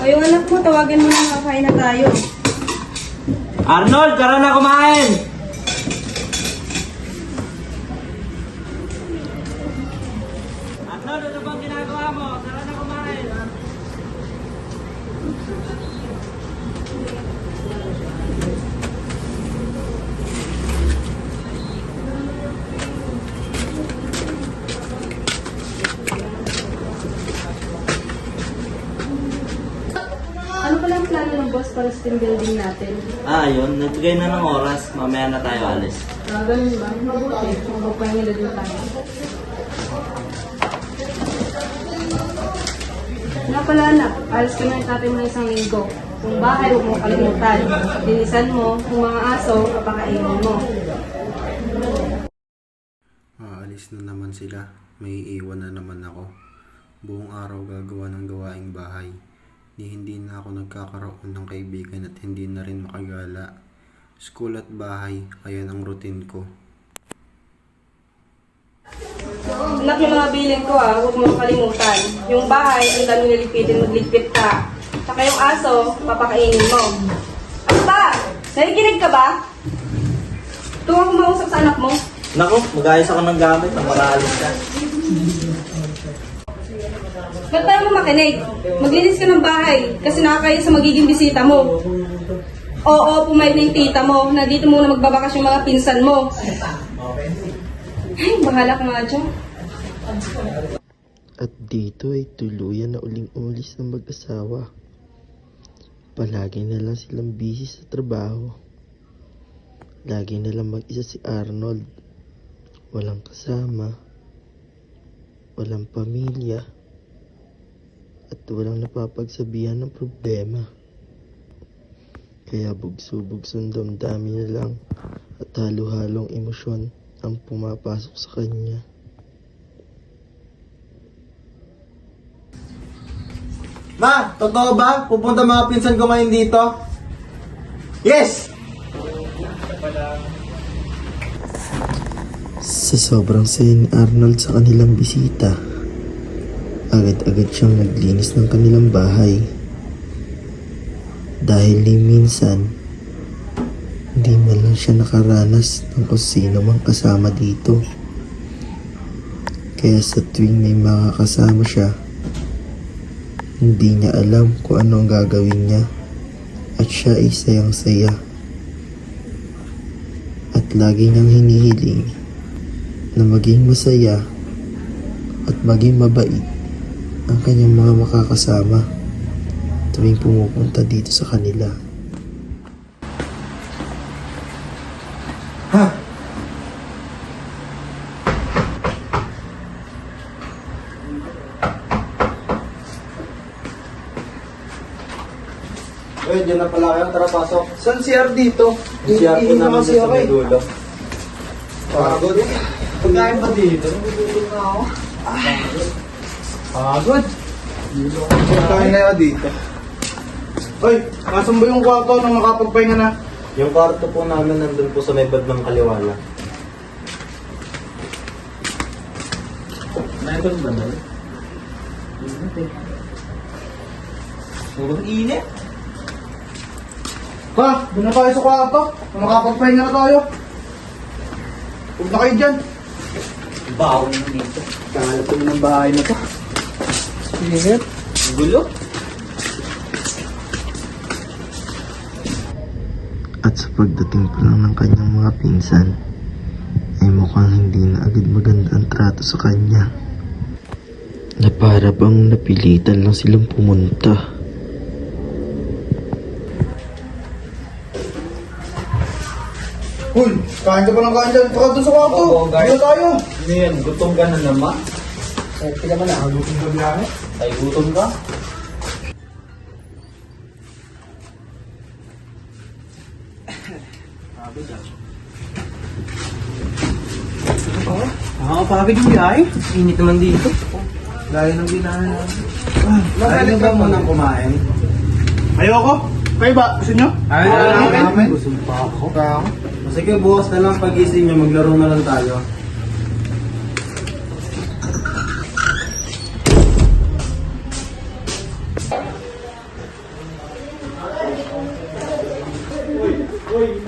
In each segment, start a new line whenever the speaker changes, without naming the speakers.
O yung anak mo, tawagan mo na kakain na tayo.
Arnold, tara na kumain! Arnold, ano bang ginagawa mo? Tara na kumain!
Ano pala ang plano ng boss para sa team building natin?
Yun. Nagbigay na ng oras. Mamaya na tayo alis.
Ganun ba? Mabuti. Magpapahinga na din tayo. Nga pala anak, alis ka na yung tatay mo na isang linggo. Kung bahay, huwag mong kalimutan. Linisan mo, kung mga aso, papakainin mo.
Aalis na naman sila. May iiwan na naman ako. Buong araw gagawa ng gawaing bahay. Hindi na ako nagkakaroon ng kaibigan at hindi na rin makagala. School at bahay, ayan ang routine ko.
Anak, yung mga bilin ko huwag mong kalimutan. Yung bahay, ang dami nilipitin, magligpit ka. Saka yung aso, papakainin mo. Ano ba? Nakikinig ka ba? Tuwa ko mausap sa anak mo.
Naku, mag-ayos ako ng gamit na makaalis ka.
Ba't tayo mo makinig? Maglinis ka ng bahay kasi nakakaya sa magiging bisita mo. Oo, pumayag na yung tita mo na dito muna magbabakas yung mga pinsan mo. Ay, bahala ka nga dyan.
At dito ay tuluyan na uling-ulis ng mag-asawa. Palagi na lang silang busy sa trabaho. Lagi na lang mag-isa si Arnold. Walang kasama. Walang pamilya. At walang napapagsabihan ng problema. Kaya bugso-bugsong damdamin na lang at halo-halong emosyon ang pumapasok sa kanya.
Ma, totoo ba? Pupunta mga pinsan ko ngayon dito? Yes!
Sa sobrang saya ni Arnold sa kanilang bisita, agad-agad siyang naglinis ng kanilang bahay. Dahil ni minsan, hindi man lang siya nakaranas ng kung sino mang kasama dito. Kaya sa tuwing may mga kasama siya, hindi niya alam kung ano ang gagawin niya at siya ay sayang-saya. At lagi niyang hinihiling na maging masaya at maging mabait ang kanyang mga makakasama tuwing pumupunta dito sa kanila.
Ha? Diyan na pala kayo. Tara, pasok. Saan CR dito?
Yung CR po namin
kasi
sa may dulo.
Pagod. Pagkain ba dito? Pagod. Pagkain na yun dito. Hoy, nasan ba yung kwarto nang makapagpahinga na?
Yung kwarto po namin nandun po sa may bandang kaliwala. Meron ba na? Sobrang init.
Ha? Doon na tayo sa kwarto. Makapagpahinga na tayo. Huwag na kayo dyan.
Baon na dito.
Kakalap ko ng bahay na to. Ingat.
Gulo.
At sa pagdating pa lang ng kanyang mga pinsan, ay mukhang hindi na agad maganda ang trato sa kanya. Na para bang napilitan lang silang pumunta.
Uy, kain ka pa ng kain dyan. Saka doon sa kwarto.
Oo, guys.
Dito tayo.
Ano yan? Gutom ka na naman?
Teka mo na. Halutin ka biyahe.
Ay, gutom ka?
Nakakapagod yung biyahe.
Init naman dito.
Dahil ng binahe natin. Ayaw ba mo nang kumain? Ayoko. Kayo ba? Gusto nyo?
Ayaw
namin.
Gusto pa ako.
Sige, bukas na lang pag-gising nyo. Maglaro na lang tayo.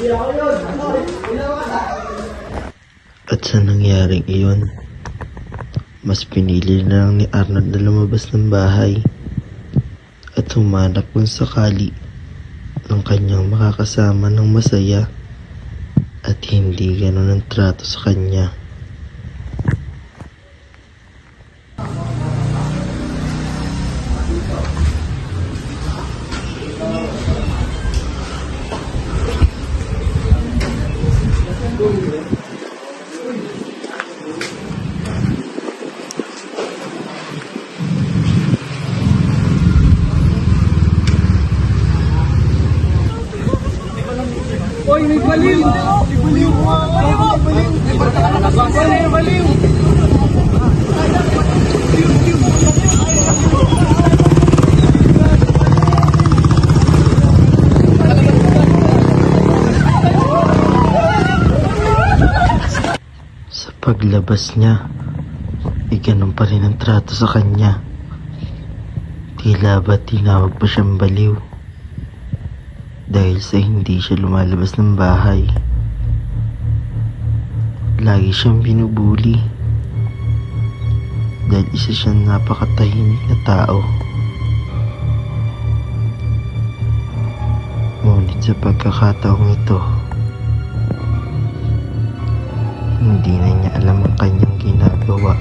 At sa nangyaring iyon, mas pinili na lang ni Arnold na lumabas ng bahay at humanap kung sakali ng kanyang makakasama ng masaya at hindi ganon ang trato sa kanya. Sa paglabas niya, ganun pa rin ang trato sa kanya. Tila ba tinawag pa siyang baliw dahil sa hindi siya lumalabas ng bahay. Lagi siyang binubuli dahil isa siyang napakatahimik na tao. Ngunit sa pagkakataong ito, hindi na niya alam ang kanyang ginagawa.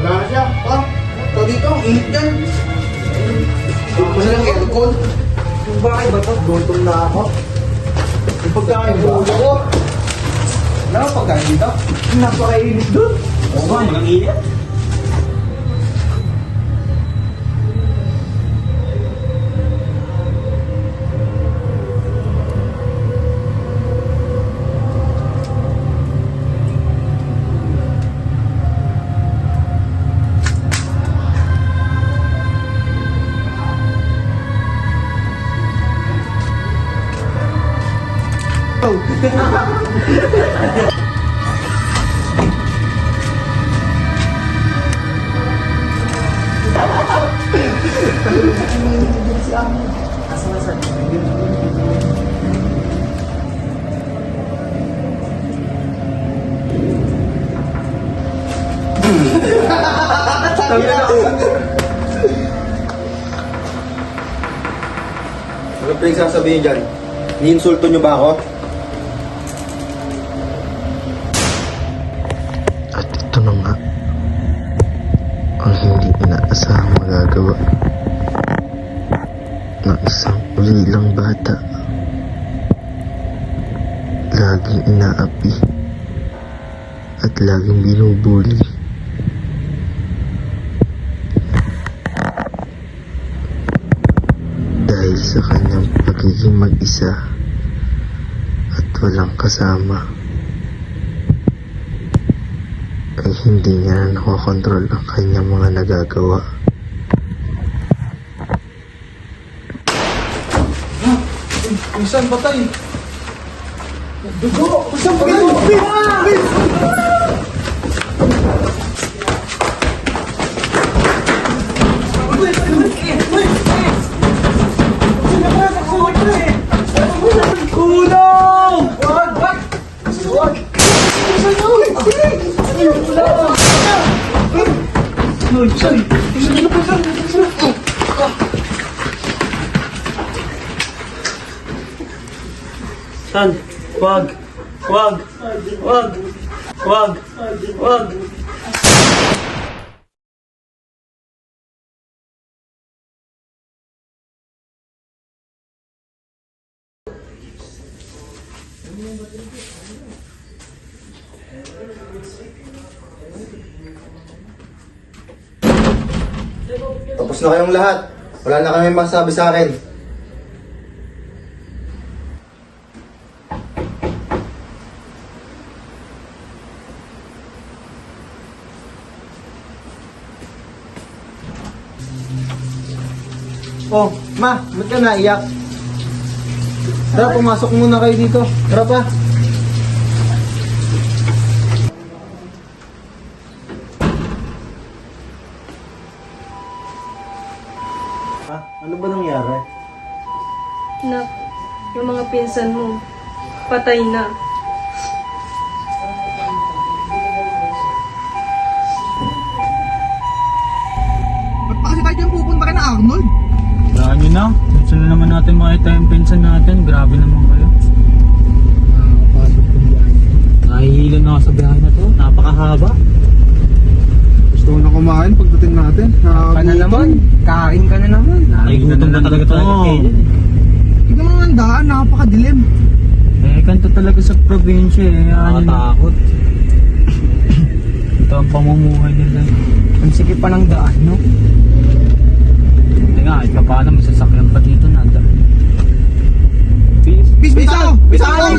Wala na siya. Ito dito, ang init dyan. Hindi ko na lang aircon. Yung bakit ba ito? Gutom na ako. Yung pagkain ko. Wala ka pagkain dito? Napakainit doon.
Oo nga, walang init.
Ano pa yung sasabihin dyan? Ni-insulto nyo ba ako?
At ito na nga ang hindi inaasahang magagawa ng isang ulilang bata. Laging inaapi at laging binubuli. Dahil sa kanyang pagiging mag-isa at walang kasama, ay hindi niya na nakokontrol ang kanyang mga nagagawa.
Minsan patay. Dugo! Minsan patay! Kulong! Wag! Wag! Wag!
Tan, wag. Wag. Wag. Wag. Wag.
Tapos na kayong lahat. Wala na kami masabi sa akin. Oh, ma, ba't ka naiyak? Tara, pumasok muna kayo dito. Tara pa. Ano ba nangyari?
Nak, yung mga pinsan mo, patay na.
Ba't pa kasi tayo dyan pupunta ka na, Arnold?
Wala nyo na. Gusto na naman natin makita yung pinsan natin. Grabe naman kayo.
Nakakapagod kong biyahe.
Nahihilo na ako sa biyahe na to. Napakahaba.
Gusto ko na kumain pagdating natin.
Ka na naman. Kain ka na naman. Nakigutom na talaga tayo.
Tignan mo ang daan, napakadilim.
Eh, kanto talaga sa probinsya eh. Nakatakot. Ito ang pamumuhay nila. Ang sikip pa ng daan, no? Hindi nga, kahit pa paano masasakyan pa dito na daan.
Bisaw! Bisaw!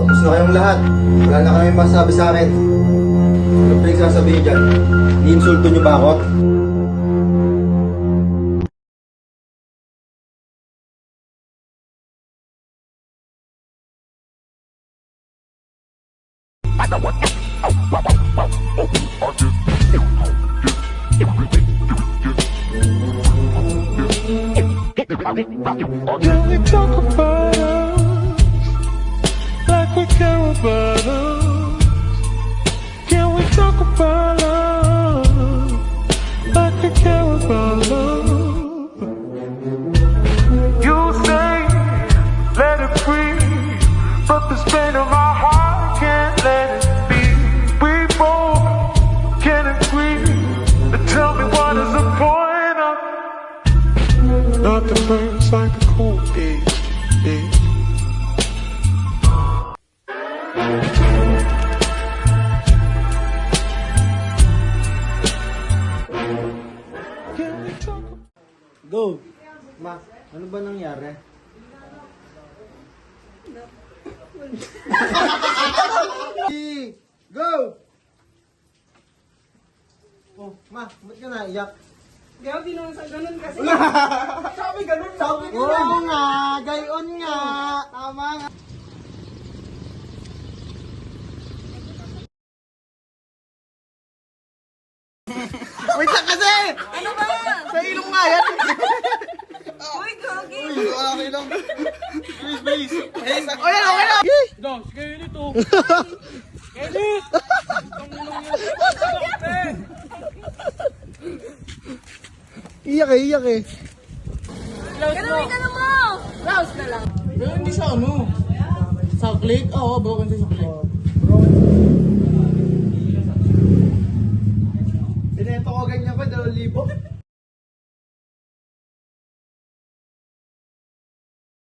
Tapos na kayong lahat. Wala na kayong masabi sa akin. Ano pa yung sasabihin dyan? Ni-insulto niyo ba ako?
Can we talk about us like we care about us? Can we talk about us like we care about us? You say let it breathe, but this pain in my heart can't let it be. We both can agree. Tell me what is the point of nothing burns like a cold day.
Go! Ma, ano ba nangyari? Go! Oh, ma, ba't ka naiyak?
Grabe naman sa ganun kasi.
Sabi ganun, sabi ganun. Oo nga, gayon nga. Tama nga. Wait lang kasi!
Ano ba?
Sa ilong nga yan.
Uy, gogi!
Uy, okay lang. Please. Okay lang.
Dos, kayo nito.
Iyak eh.
Ganun ka na mo! Rouse na lang.
Pero hindi siya ano. Sa click? Oo, broken siya sa click. Sineto ko ganyan pa, 2,000.